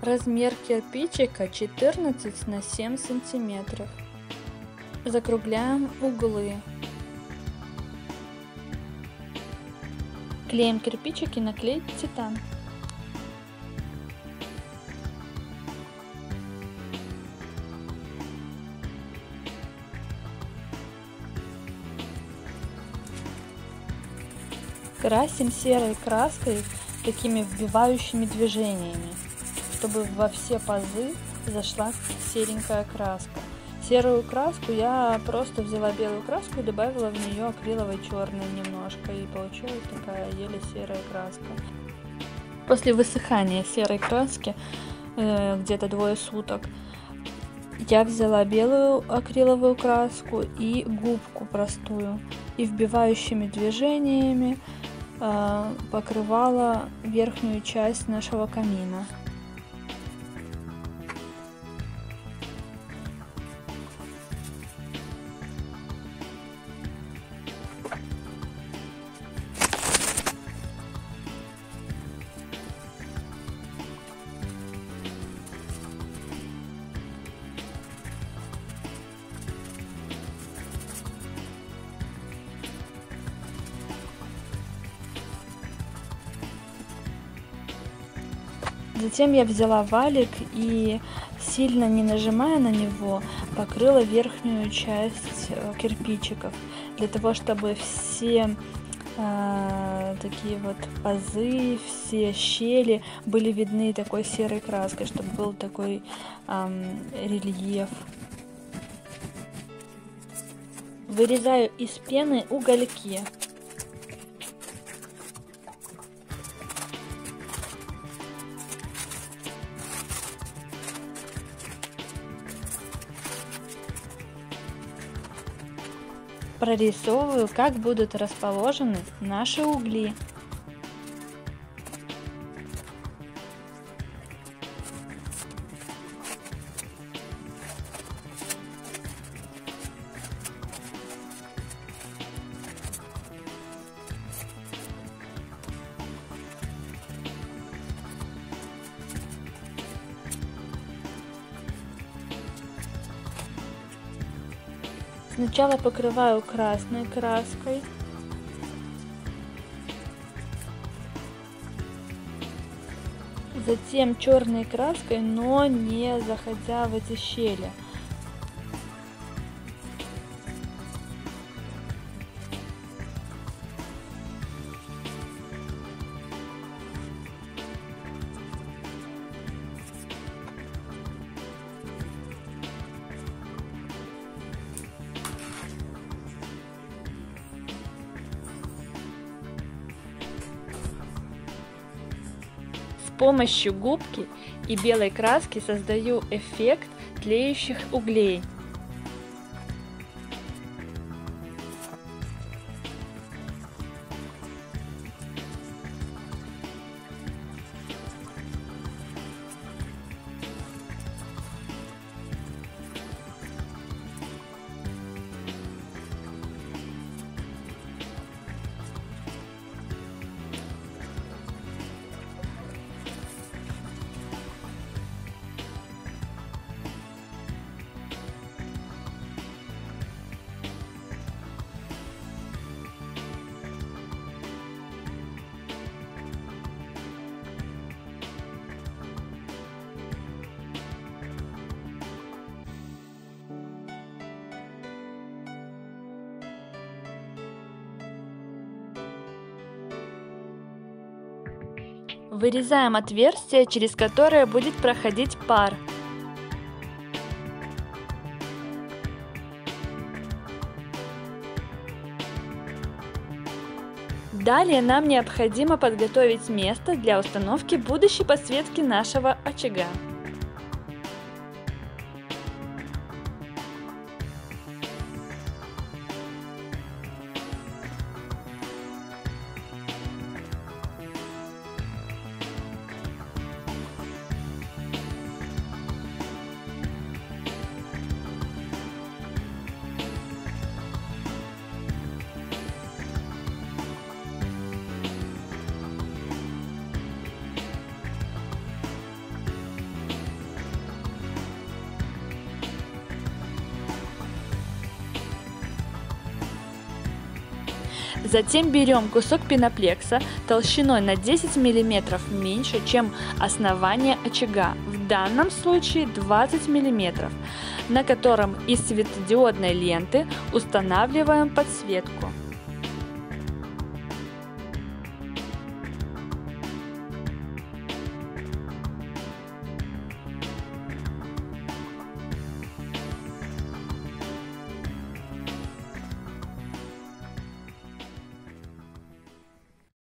Размер кирпичика 14 на 7 сантиметров. Закругляем углы. Клеим кирпичики на клей титан. Красим серой краской такими вбивающими движениями, чтобы во все пазы зашла серенькая краска. Серую краску я просто взяла белую краску и добавила в нее акриловой черной немножко, и получилась такая еле серая краска. После высыхания серой краски, где-то 2 суток, я взяла белую акриловую краску и губку простую, и вбивающими движениями покрывала верхнюю часть нашего камина. Затем я взяла валик и, сильно не нажимая на него, покрыла верхнюю часть кирпичиков, для того, чтобы все такие вот пазы, все щели были видны такой серой краской, чтобы был такой рельеф. Вырезаю из пены угольки. Прорисовываю, как будут расположены наши угли. Сначала покрываю красной краской, затем черной краской, но не заходя в эти щели. С помощью губки и белой краски создаю эффект тлеющих углей. Вырезаем отверстие, через которое будет проходить пар. Далее нам необходимо подготовить место для установки будущей подсветки нашего очага. Затем берем кусок пеноплекса толщиной на 10 мм меньше, чем основание очага, в данном случае 20 мм, на котором из светодиодной ленты устанавливаем подсветку.